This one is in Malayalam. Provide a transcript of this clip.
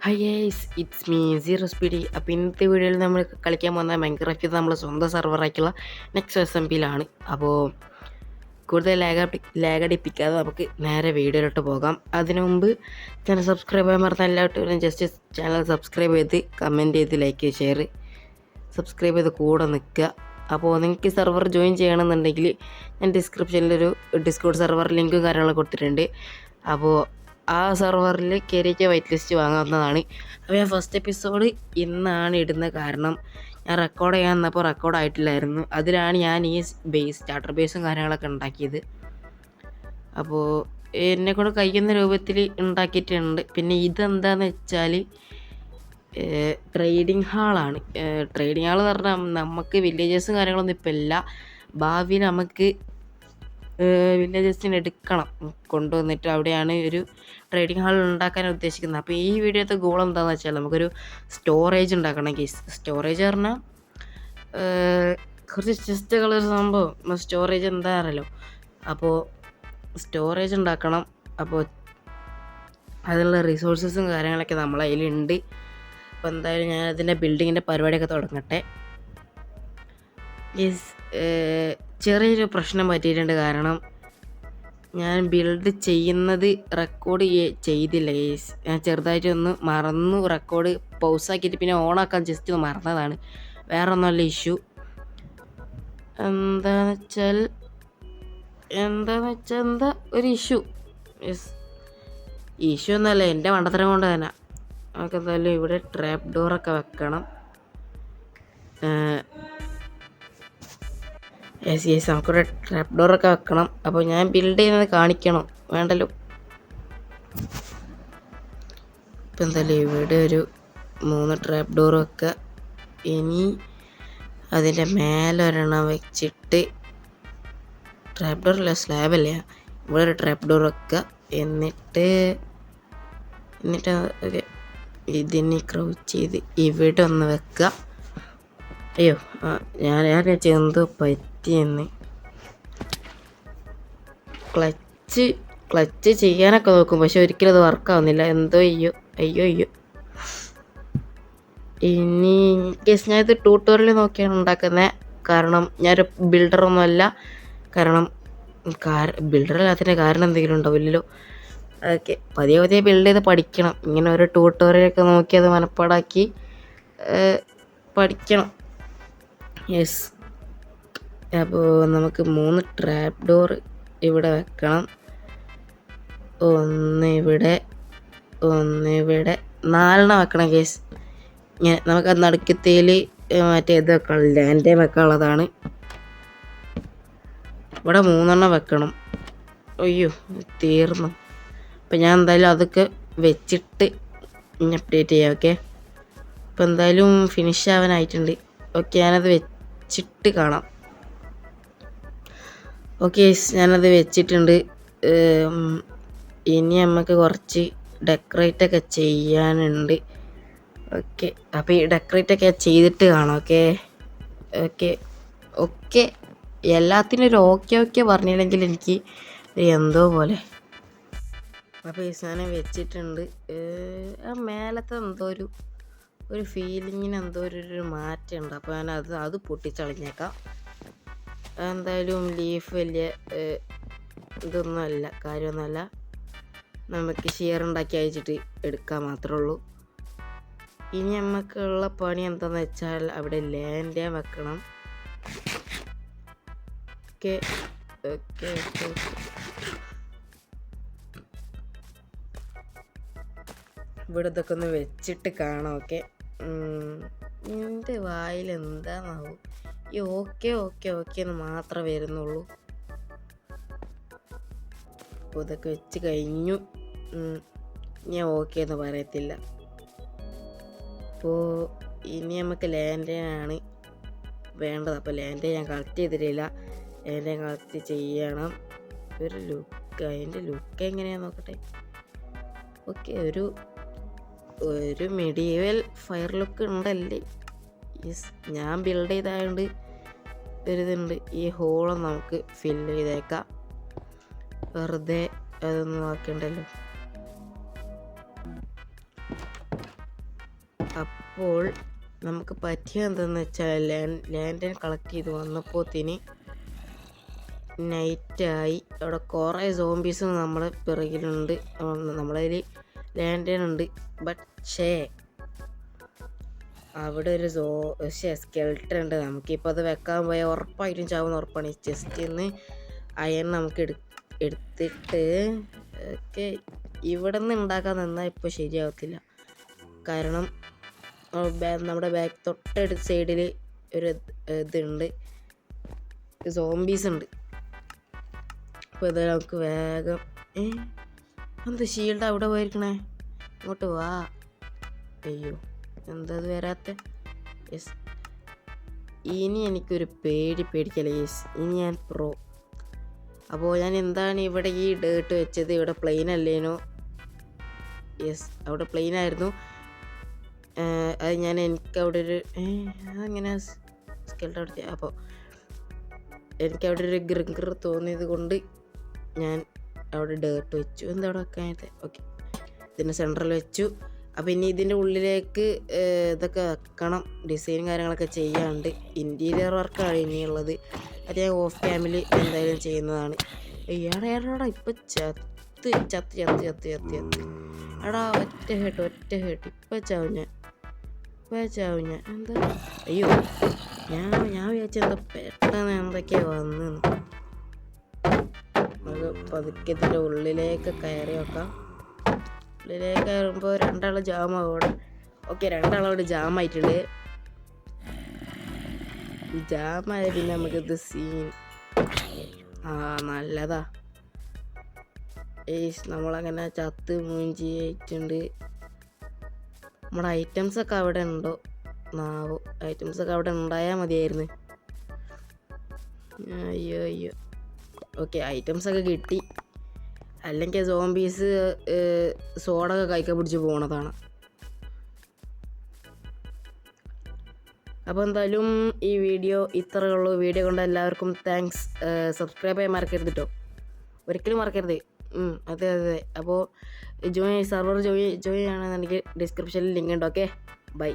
High guys, it's me zero speedy. അപ്പോൾ ഇന്നത്തെ വീഡിയോയിൽ നമ്മൾ കളിക്കാൻ പോകുന്ന മൈൻക്രാഫ്റ്റ് നമ്മളെ സ്വന്തം സെർവറായിട്ടുള്ള നെക്സ്റ്റ് SMPയിലാണ്. അപ്പോൾ കൂടുതൽ ലാഗടിപ്പിക്കാതെ നമുക്ക് നേരെ വീഡിയോയിലോട്ട് പോകാം. അതിനു മുമ്പ് ചാനൽ സബ്സ്ക്രൈബ് ചെയ്യാൻ മറന്ന എല്ലാവരും ജസ്റ്റ് ചാനൽ സബ്സ്ക്രൈബ് ചെയ്ത് കമൻറ്റ് ചെയ്ത് ലൈക്ക് ഷെയർ സബ്സ്ക്രൈബ് ചെയ്ത് കൂടെ നിൽക്കുക. അപ്പോൾ നിങ്ങൾക്ക് സെർവർ ജോയിൻ ചെയ്യണമെന്നുണ്ടെങ്കിൽ ഞാൻ ഡിസ്ക്രിപ്ഷനിലൊരു ഡിസ്കോഡ് സെർവർ ലിങ്കും കാര്യങ്ങളൊക്കെ കൊടുത്തിട്ടുണ്ട്. അപ്പോൾ ആ സെർവറിൽ കയറിയൊക്കെ വൈറ്റ് ലിസ്റ്റ് വാങ്ങാവുന്നതാണ്. അപ്പോൾ ഞാൻ ഫസ്റ്റ് എപ്പിസോഡ് ഇന്നാണ് ഇടുന്നത്, കാരണം ഞാൻ റെക്കോർഡ് ചെയ്യാൻ വന്നപ്പോൾ റെക്കോർഡായിട്ടില്ലായിരുന്നു. അതിലാണ് ഞാൻ ഈ സ്റ്റാർട്ടർ ബേസും കാര്യങ്ങളൊക്കെ ഉണ്ടാക്കിയത്. അപ്പോൾ എന്നെക്കൂടെ കഴിയുന്ന രൂപത്തിൽ ഉണ്ടാക്കിയിട്ടുണ്ട്. പിന്നെ ഇതെന്താണെന്ന് വെച്ചാൽ ട്രേഡിംഗ് ഹാളാണ്. ട്രേഡിംഗ് ഹാൾ എന്ന് പറഞ്ഞാൽ നമുക്ക് വില്ലേജസും കാര്യങ്ങളൊന്നും ഇപ്പം ഇല്ല. ഭാവിയിൽ നമുക്ക് വില്ലേജസിന് എടുക്കണം, കൊണ്ടുവന്നിട്ട് അവിടെയാണ് ഒരു ട്രേഡിംഗ് ഹാൾ ഉണ്ടാക്കാൻ ഉദ്ദേശിക്കുന്നത്. അപ്പോൾ ഈ വീഡിയോത്തെ ഗോൾ എന്താണെന്ന് വെച്ചാൽ നമുക്കൊരു സ്റ്റോറേജ് ഉണ്ടാക്കണം. സ്റ്റോറേജ് പറഞ്ഞാൽ കുറച്ച് ചെസ്റ്റുകൾ സംഭവം സ്റ്റോറേജ് എന്താ അറിയാലോ. അപ്പോൾ സ്റ്റോറേജ് ഉണ്ടാക്കണം. അപ്പോൾ അതിനുള്ള റിസോഴ്സസും കാര്യങ്ങളൊക്കെ നമ്മളെ കയ്യിലുണ്ട്. അപ്പോൾ എന്തായാലും ഞാൻ അതിൻ്റെ ബിൽഡിങ്ങിൻ്റെ പരിപാടിയൊക്കെ തുടങ്ങട്ടെ. ചെറിയൊരു പ്രശ്നം പറ്റിയിട്ടുണ്ട്, കാരണം ഞാൻ ബിൽഡ് ചെയ്യുന്നത് റെക്കോർഡ് ചെയ്തില്ല ഗേസ്. ഞാൻ ചെറുതായിട്ടൊന്ന് മറന്നു, റെക്കോർഡ് പൗസാക്കിയിട്ട് പിന്നെ ഓണാക്കാൻ ജസ്റ്റ് ഒന്ന് മറന്നതാണ്. വേറെ ഒന്നുമല്ല ഇഷ്യൂ. എന്താണെന്ന് വെച്ചാൽ എന്താ ഒരു ഇഷ്യൂ. ഇഷ്യൂ ഒന്നുമല്ല, എൻ്റെ മണ്ടത്തരം കൊണ്ട് തന്നെ. നമുക്ക് എന്തായാലും ഇവിടെ ട്രാപ്പ് ഡോറൊക്കെ വെക്കണം. യെസ് നമുക്കിവിടെ ട്രാപ്പ് ഡോറൊക്കെ വെക്കണം. അപ്പോൾ ഞാൻ ബിൽഡ് ചെയ്യുന്നത് കാണിക്കണം വേണ്ടല്ലോ. ഇപ്പം എന്തായാലും ഇവിടെ ഒരു 3 ട്രാപ്പ് ഡോർ വെക്കുക. ഇനി അതിൻ്റെ മേലെ ഒരെണ്ണം വെച്ചിട്ട്, ട്രാപ്പ് ഡോറല്ല സ്ലാബല്ലേ, ഇവിടെ ഒരു ട്രാപ്പ് ഡോർ വെക്കുക. എന്നിട്ട് ഓക്കെ, ഇതിന് ക്രൗച്ച് ചെയ്ത് ഇവിടെ ഒന്ന് വെക്കുക. അയ്യോ, ഞാൻ എന്തോ പറ്റിയെന്ന്. ക്ലച്ച് ചെയ്യാനൊക്കെ നോക്കും, പക്ഷെ ഒരിക്കലും അത് വർക്കാവുന്നില്ല. എന്തോ അയ്യോ. ഇനി കേസ് ഞാൻ ഇത് ട്യൂട്ടോറിയൽ നോക്കിയാണ് ഉണ്ടാക്കുന്നത്, കാരണം ഞാനൊരു ബിൽഡറൊന്നുമല്ല. കാരണം ബിൽഡറല്ലാത്തതിൻ്റെ കാരണം എന്തെങ്കിലും ഉണ്ടാവില്ലല്ലോ. ഓക്കെ, പതിയെ ബിൽഡ് ചെയ്ത് പഠിക്കണം. ഇങ്ങനെ ഒരു ട്യൂട്ടോറിയലൊക്കെ നോക്കി അത് മനപ്പാടാക്കി പഠിക്കണം. യെസ്, അപ്പോൾ നമുക്ക് 3 ട്രാപ്പ് ഡോർ ഇവിടെ വെക്കണം. ഒന്ന് ഇവിടെ 4 വെക്കണം കേസ്. നമുക്ക് നടുക്കത്തേൽ മറ്റേ ഇത് വെക്കണം, ലാൻഡ് വെക്കാനുള്ളതാണ്. ഇവിടെ 3 വെക്കണം. അയ്യോ, തീർന്നു. അപ്പം ഞാൻ എന്തായാലും അതൊക്കെ വെച്ചിട്ട് അപ്ഡേറ്റ് ചെയ്യാം. ഓക്കെ, അപ്പോൾ എന്തായാലും ഫിനിഷ് ആവാനായിട്ടുണ്ട്. ഓക്കെ, ഞാനത് വെച്ചിട്ട് കാണാം. ഓക്കെ, ഞാനത് വെച്ചിട്ടുണ്ട്. ഇനി നമുക്ക് കുറച്ച് ഡെക്കറേറ്റൊക്കെ ചെയ്യാനുണ്ട്. ഓക്കെ, അപ്പോൾ ഈ ഡെക്കറേറ്റൊക്കെ ചെയ്തിട്ട് കാണാം. ഓക്കെ എല്ലാത്തിനും ഒരു ഓക്കെ പറഞ്ഞില്ലെങ്കിൽ എനിക്ക് എന്തോ പോലെ. അപ്പോൾ ഈ സാധനം വെച്ചിട്ടുണ്ട്. ആ മേലത്തെ എന്തോ ഒരു ഫീലിങ്ങിന് എന്തോ ഒരു മാറ്റമുണ്ട്. അപ്പോൾ ഞാൻ അത് പൊട്ടിച്ചളഞ്ഞേക്കാം. എന്തായാലും ലീഫ് വലിയ കാര്യമൊന്നുമല്ല. നമുക്ക് ഷെയർ ഉണ്ടാക്കി അയച്ചിട്ട് എടുക്കാൻ മാത്രമേ ഉള്ളൂ. ഇനി നമുക്കുള്ള പണി എന്താണെന്ന് വെച്ചാൽ അവിടെ ലാൻഡ് വെക്കണം. ഓക്കെ ഇവിടെ ഇതൊക്കെ ഒന്ന് വെച്ചിട്ട് കാണാം. ഓക്കെ, എൻ്റെ വായിൽ എന്താണാവും ഈ ഓക്കെ എന്ന് മാത്രമേ വരുന്നുള്ളൂ. അപ്പോൾ ഇതൊക്കെ വെച്ച് കഴിഞ്ഞു. ഞാൻ ഓക്കെ എന്ന് പറയത്തില്ല. അപ്പോൾ ഇനി നമുക്ക് ലാൻഡാണ് വേണ്ടത്. അപ്പോൾ ലാൻഡ് ഞാൻ കളക്ട് ചെയ്തിട്ടില്ല, ലാൻഡ് കളക്ട് ചെയ്യണം. ഒരു ലുക്ക്, അതിൻ്റെ ലുക്ക് എങ്ങനെയാണെന്ന് നോക്കട്ടെ. ഓക്കെ, ഒരു മെഡീവൽ ഫയർ ലുക്ക് ഉണ്ടല്ലേ. യെസ്, ഞാൻ ബിൽഡ് ചെയ്തായതുകൊണ്ട് ഒരിതുണ്ട്. ഈ ഹോള് നമുക്ക് ഫില്ല് ചെയ്തേക്കാം, വെറുതെ അതൊന്നും നോക്കണ്ടല്ലോ. അപ്പോൾ നമുക്ക് പറ്റിയ എന്തെന്ന് വെച്ചാൽ ലാൻഡൻ കളക്ട് ചെയ്ത് വന്നപ്പോത്തിന് നൈറ്റായി. അവിടെ കുറേ സോംബീസും നമ്മളെ പിറകിലുണ്ട്. നമ്മളതിൽ ലാൻഡൻ ഉണ്ട്. പക്ഷേ അവിടെ ഒരു സ്കെൽട്ടൺ ഉണ്ട്. നമുക്കിപ്പോൾ അത് വെക്കാൻ പോയാൽ ഉറപ്പായിട്ടും ചാവുന്ന ഉറപ്പാണ്. ജസ്റ്റ് ഒന്ന് അയൺ നമുക്ക് എടുത്തിട്ട് ഓക്കെ ഇവിടെ നിന്ന് ഉണ്ടാക്കാൻ നിന്നാൽ ഇപ്പോൾ ശരിയാവത്തില്ല. കാരണം നമ്മുടെ ബാക്ക് തൊട്ടടുത്ത സൈഡിൽ ഒരു ഇതുണ്ട്, സോംബീസ് ഉണ്ട്. അപ്പോൾ ഇത് നമുക്ക് വേഗം എന്ത് ഷീൽഡ് അവിടെ പോയിരിക്കണേ, ഇങ്ങോട്ട് വാ. അയ്യോ എന്താ അത് വരാത്ത. യെസ്, ഇനി എനിക്കൊരു പേടിക്കല. യെസ്, ഇനി ഞാൻ പ്രോ. അപ്പോൾ ഞാൻ എന്താണ് ഇവിടെ ഈ ഡേർട്ട് വെച്ചത്? ഇവിടെ പ്ലെയിൻ അല്ലേനോ? യെസ്, അവിടെ പ്ലെയിൻ ആയിരുന്നു. അത് എനിക്കവിടെ ഒരു അതങ്ങനെ സ്കെൽട്ടൺ അടിച്ച. അപ്പോൾ എനിക്കവിടെ ഒരു ഗ്രിങ്കർ തോന്നിയത് കൊണ്ട് ഞാൻ അവിടെ ഡേർട്ട് വെച്ചു. എന്താ അവിടെ വെക്കാനായിട്ട്? ഓക്കെ, ഇതിൻ്റെ സെൻറ്ററിൽ വെച്ചു. അപ്പോൾ ഇനി ഇതിൻ്റെ ഉള്ളിലേക്ക് ഇതൊക്കെ വെക്കണം, ഡിസൈനും കാര്യങ്ങളൊക്കെ ചെയ്യാണ്ട്. ഇൻറ്റീരിയർ വർക്കാണ് ഇനിയുള്ളത്. അത് ഞാൻ ഓഫ് ക്യാമിൽ എന്തായാലും ചെയ്യുന്നതാണ്. ഏടാ ഇപ്പം ചത്ത് എടാ ഒറ്റ ഹേട്ട് ഇപ്പം ചാവും ഞാൻ. എന്താ? അയ്യോ, ഞാൻ വിചാരിച്ചെന്താ പെട്ടെന്ന് എന്തൊക്കെയാ വന്നു. നമുക്ക് പതുക്കെ ഇതിൻ്റെ ഉള്ളിലേക്ക് കയറി വെക്കാം. ഉള്ളിലേക്ക് കയറുമ്പോൾ രണ്ടാൾ ജാമാവും അവിടെ. ഓക്കെ, രണ്ടാളവിടെ ജാമായിട്ടുണ്ട്. ജാമായ പിന്നെ നമുക്കിത് സീൻ നല്ലതാ. നമ്മളങ്ങനെ ചത്ത് മൂഞ്ചിയിട്ടുണ്ട്. നമ്മുടെ ഐറ്റംസൊക്കെ അവിടെ ഉണ്ടോ? ഐറ്റംസൊക്കെ അവിടെ ഉണ്ടായാൽ മതിയായിരുന്നു. അയ്യോ ഓക്കെ, ഐറ്റംസൊക്കെ കിട്ടി. അല്ലെങ്കിൽ സോംബീസ് സോഡൊക്കെ കൈക്ക പിടിച്ച് പോണതാണ്. അപ്പോൾ എന്തായാലും ഈ വീഡിയോ ഇത്രയേ ഉള്ളൂ. വീഡിയോ കൊണ്ട് എല്ലാവർക്കും താങ്ക്സ്. സബ്സ്ക്രൈബ് ചെയ്യാൻ മറക്കരുത് കേട്ടോ, ഒരിക്കലും മറക്കരുത്. അതെ. അപ്പോൾ സർവർ ജോയിൻ ആണെന്നുണ്ടെങ്കിൽ ഡിസ്ക്രിപ്ഷനിൽ ലിങ്ക് ഉണ്ട്. Okay, by.